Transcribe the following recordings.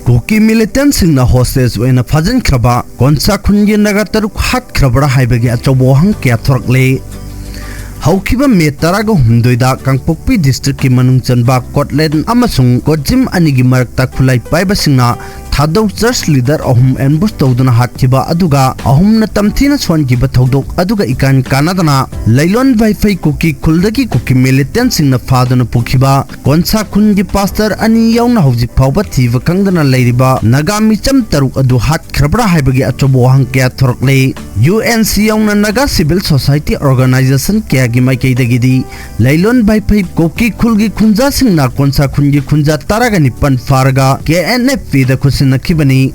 Kuki militant singna hostage when a Fajan Kraba, Gonsa Kungi Naga Taruk Hatkhre Haibagi Naga TOURAKLI Fakhiba Tarago Hundoida Kangpokpi district Manungchanba Kotlen Amasung Gojim Anigi Marakta Kulai Paibasingna Thadok church leader ahum ambush tawduna Fakhiba aduga ahum na tamthina swangiba thodok aduga ikan kanadana Lailon Wi-Fi Kuki Kuldagi Kuki militant singna faduna Fakhiba Gonsa Kungi pastor ani yauna hojik phawba thiba kangdana leiriba Naga micham Taruk adu Hatkhre Haibagi TOURAKLI UNC yauna Naga Civil Society Organization kyagi maikaidagidi Lailon Wi-Fi Kuki Kulgi Kunja singna Gonsa Kungi Kunja taragani pan farga KNF da Nakibani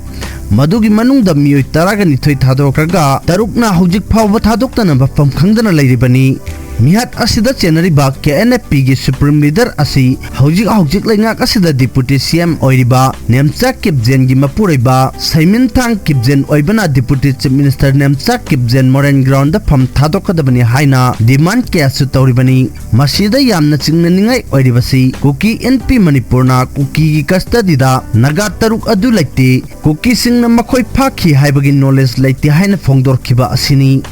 Madugi Manungda Mui Taragani Toy Tadokraga Tarukna Hojik Power Tadokana from Kangdana Leiribani Mihat Asida Chenariba KNFP Supreme Leader Asi Hojik Langa Asida Deputy CM Oiriba Nemsa Kibzen Gimapuriba Simon Tang Kibzen Oibana Deputy Chief Minister Nemsa Kibzen Moran Ground the Pam Tadokadabani Haina Demand Kasu Tauribani Masida Yamna Chingnangai Oiribasi Kuki NP Manipurna Kuki Custodida Naga Taruk Adu Laite Kukisingna Fakhiba Haibagi knowledge Laite Haina Fongdor Kiba Asini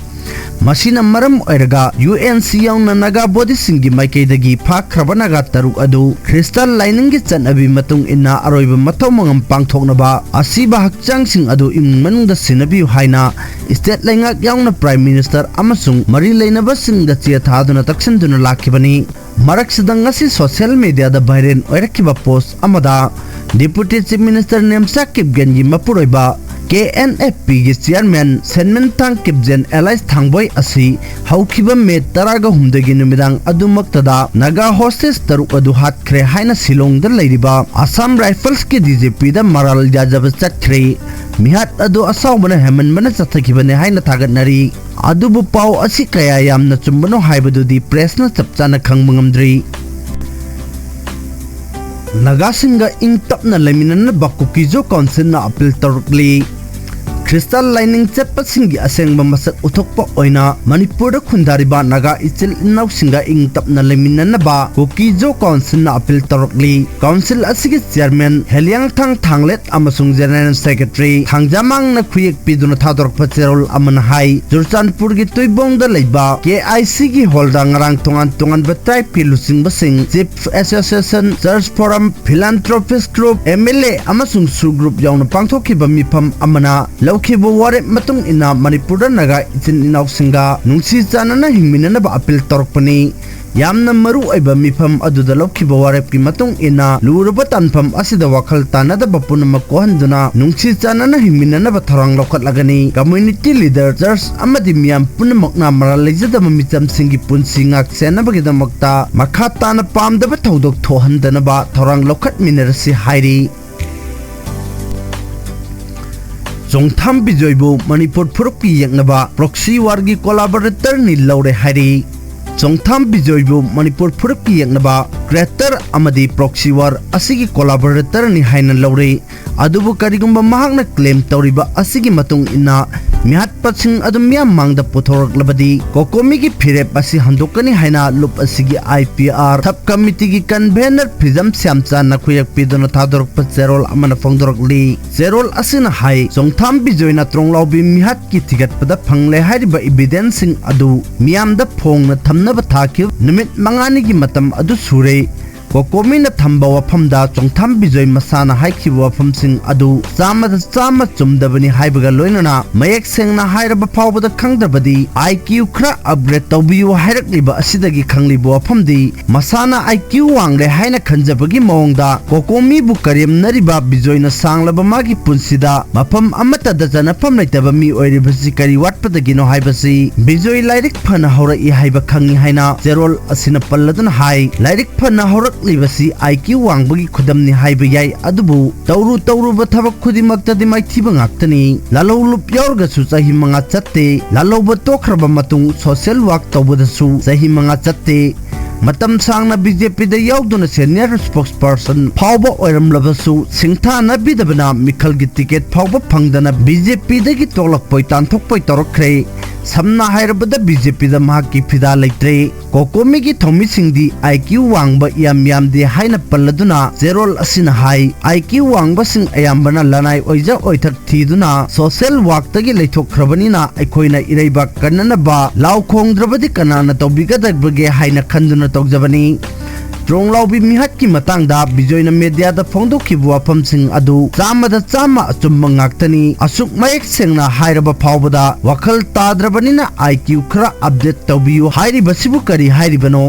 Masina Maram Oiraga UNC yauna Naga body singi maikaidagi Fakhiba Naga Taruk adu Crystal lining gi chanabi matung inna aroiba mathaw mangam pangthoknaba asiba hakchang sing adu immanungda sinabi haina state laingak yauna Prime Minister amasung mari leinaba singda chia thaduna taksinduna lakhibani Maraksidang ngasi social media da viral oirakiba post amada Deputy Chief Minister Nemsa Kibgen Mapuroiba KNFP Chairman Senmen Tang Kibzen Allies Thangboy Asi Fakhiba Taraga Humdagi Numidang Adumaktada Naga hostage Taruk adu Hatkhre Haina Silong da Leiriba Assam Rifles ki DJP da Maral Jajab Hatkhre Mihat adu asawbana heman mana chathakibane haina thagatnari adubu pau asi kaya yamna chumbano haibadudi press na chapchana khangmangamdri Nagasinga Engtapna Leiminnanba Kuki-Zo Council na appeal TOURAKLI Crystal lining chappa singi asengba masak uthokpa oina Manipur da khundariba Naga ichil inaw singa Engtapna Leiminnanba Kuki-Zo Council na appeal TOURAKLI Council asigi chairman Heliang Thanglet amasung general secretary Thangjamang na khuyek piduna thadorkpa cherol amana hai Jurchanpur gi Tuibong da leiba KIC gi holda ngarang tongan ba tribe pilusing basing chief association church forum philanthropist group MLA amasung su group yauna pangthokhiba mifam amana Fakhiba Warep Matung ina Manipur Naga Ichin Inausinga Nungsi Chanana Hingminanaba appeal Torpani Yamna Maru Aiba Mifam Aduda Fakhiba Warep ki Matung ina Luraba Tanpam Asida Wakal Tanada Bapuna Makohanduna Nungsi Chanana Hingminanaba Tharang Lokat Lagani Community Leader Church Amadi Miyam Punamakna Maralizada Mamicham Singi Punsingak Senabagida Makta Makatana Pam Daba Thodok Thohandanaba Tharang Lokat Minerasi Hairi Jongtham Bijoybu Manipur Purukpi Yaknaba Proxy Wargi Collaborator ni Leire Hari Jongtham Bijoybu Manipur Purukpi Yaknaba Creator Amadi Proxy War Asigi Collaborator ni Haina Leire Adubu Karigumba Mahakna claim Tauriba Asigi Matung Ina Mihat Patsing Adumia Mangda Putorak Labadi Kokomigi Pirep Asi Handokani Haina Lup Asigi IPR Thap Committee Gi Convener Prism Siamcha Nakuyak Pidona Thadorok Patserol Amana Fongdorokli Zerol Asina Hai Jongtham Bijoyna Tronglaubi Mihat Ki Tigat Pada Phangle Hariba evidencing Adu Miamda Phongna Thamnaba Thakib Numit Mangani Gi Matam Adu Sure Kokomina Thamba Wafamda Jongtham Bijoy Masana Haikiba Wafamsing Adu Sama Chumdabani Haibaga Loinana Mayak Sengna Hairaba Pawbada Kangdabadi IQ Kra Upgrade Taubiyu Hairakliba Asidagi Kanglibu Wafamdi Masana IQ Wangre Haina Khanjabagi Mawngda Kokomi Bu Karim Nariba Bijoyna Sanglaba Magi Punsida Mafam Amata Dajana Fam Laitaba Mi Oiribasi Kari Watpadagi No Haibasi Bijoy Lairik Phana Haura I Haiba Khangi Haina Zerol Asina Palladana Hai Lairik Phana Haura Libasi IQ Wangbagi Kudamni Haibagi Adubu Tauru Bataba Kudimakta di Maitiba Ngaktani Lalo Lup Yorga Su Sahi Manga Chate Lalo Batokraba Matung Social Work Taubudasu Sahi Manga Chate Matam Sangna BJP da Yauduna Senior Spokesperson Pauba Oiram Lavasu Singthana Bidabana Mikal gi ticket Pauba Pangdana BJP da gi Tolak Poitan Thokpoi TOURAKLI Samna hairabada BJP da mahaki fida leitre kokomi gi thomi singdi IQ wangba yam de haina palladuna zerol asina hai IQ wangba sing ayambana lanai oija oithak thiduna social work tagi leithokhrabani aikoina ireiba kananaba law khongdrabadi kanana tawbigadabge haina khanduna tawjabani Tronglaubi mihat ki matangda bijoina media da phongdokhibu wafamsing adu chamada chama achumma ngaktani asuk mayek sengna hairaba phawbada wakhal tadrabanina IQ khara update tawbiyu hairi basibu kari hairi bano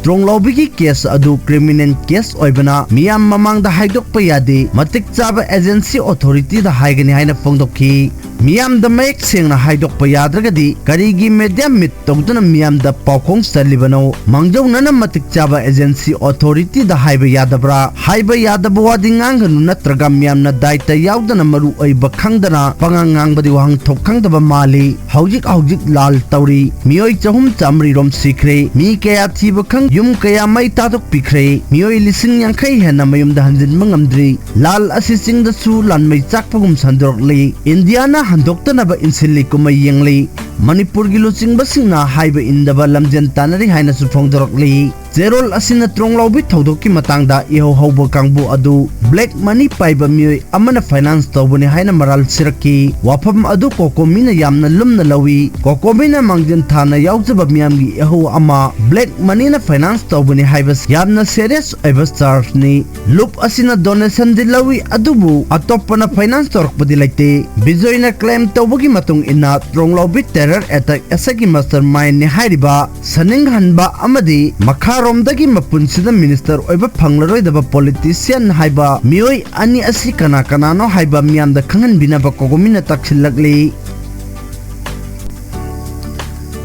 Tronglaubi ki case adu criminal case oibana miyam mamang da haidok payade matik chaba agency authority da haigani haina phongdokhi Miyam da mayek sengna haidok payadragadi karigi media mit tawduna miyam da pawkhong salibano mangjaw nana matik chaba agency authority da haiba yadabra haiba yadaba wadingang nu natraga miyam na daita yawdana maru aiba khangdana pangangang badi wahang thokkhangdaba mali haujik lal tawri miyoi chahum chamri rom sikre mi kaya thiba khang yum kaya mai tadok pikre miyoi lising yangkhai hena mayum da hanjin mangamdri lal asising da su lan mai chakpagum sandorli indiana handoktanaba insilli kumay yengli Manipur gi luchingba singna haiba indaba lamjen tanari haina su phongdorokli Zerol asina tronglaubi thodokki matangda iho hauba kangbu adu black money paiba mioi amana finance tawbani haina maral siraki wafam adu kokomina yamna lumna lawi kokomina mangjen thana yaujaba miyamgi iho ama black money na finance tawbani haibas yamna serious aiba charge ni loop asina donation dilawi adubu atopana finance torkpadi laite bijoina claim tawbagi matung ina tronglaubi terror attack asagi mastermind ni hairiba saning hanba amadi makha Romdagi mapunsida minister oiba phanglaroi daba politician haiba mioi ani asi kana no haiba miyam da khangan binaba kogomina taksilakli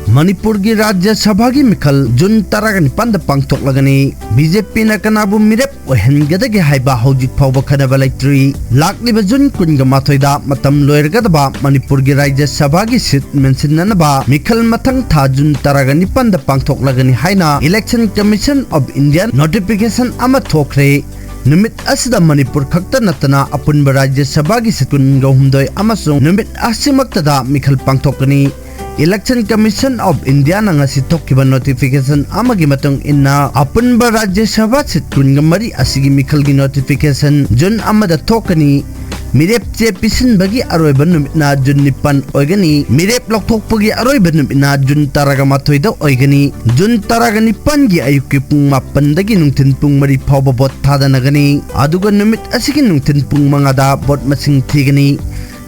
Manipur gi Rajya Sabha gi mikhal Jun 19 da pangthoklagani BJP na kanabu mirep ohengadagi haiba hojik phawba khadaba laitri lakliba Jun 19 da matam loirgadaba Manipur gi Rajya Sabha gi sit mensinnanaba mikhal mathang tha Jun 19 da pangthoklagani haina Election Commission of India notification ama thokre Numit asida Manipur khakta natana apunba Rajya Sabha gi sikun gahumdoi amasung numit asimaktada mikhal pangthokani Election Commission of India na ngasi tokkiba notification amagi matung inna apunba Rajya Sabha sitkun gamari asigi mikhal gi notification Jun amada thokani mirep che pisin bagi aroiba numina Jun 9 oigani mirep lokthokpagi aroiba numina Jun 13 da oigani Jun 19 gi ayukki pung 8 dagi nungthin pung 3 phawba bot thadanagani aduga numit asigi nungthin pung 5 da bot masing thigani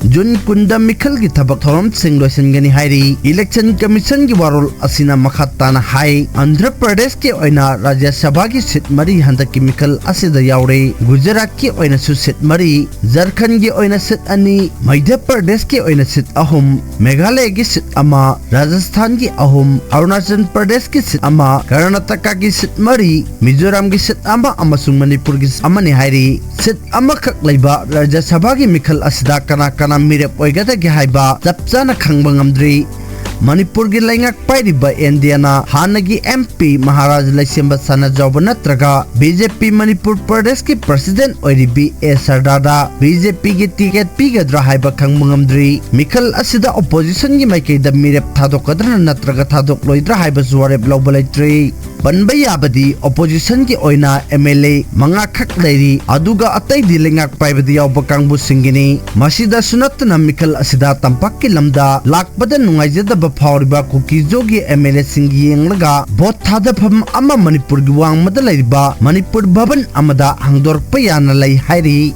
Jun kunda mikhal gi thabak thorom singloisan gani hairi Election Commission gi warol asina makhatana hai Andhra Pradesh ke oina Rajya Sabha gi sit mari handaki mikhal asida yaure Gujarat ki oina su sit mari Jharkhand gi oina sit ani Madhya Pradesh ki oina sit ahum Meghalaya gi sit ama Rajasthan gi ahum Arunachal Pradesh ki sit ama Karnataka gi sit mari Mizoram gi sit ama amasung Manipur gi amani hairi sit ama khak leiba Rajya Sabha gi mikhal asida kana mirep oigada gi haiba chapchana khangba ngamdri Manipur gi laingak pairiba Indiana hanagi MP Maharaj Laisemba Sana Jawba natraga BJP Manipur Pradesh ki president oiribi Sardada BJP gi ticket pigadra haiba khangba ngamdri mikhal asida opposition gi maikaida mirep thadokadra natraga thadokloidra haiba suwarep lawbalaitri Banba yabadi opposition ki oina MLA manga khak leiri aduga atai dilengak paibadi yawba kangbu singini masida sunatna mikhal asida tampak ki lamda lakbada nungaijada ba phawriba Kuki-Zo gi MLA singi yenglaga bot thadapham ama Manipur gi wangmada leiriba Manipur Bhavan amada hangdorpa yana lei hairi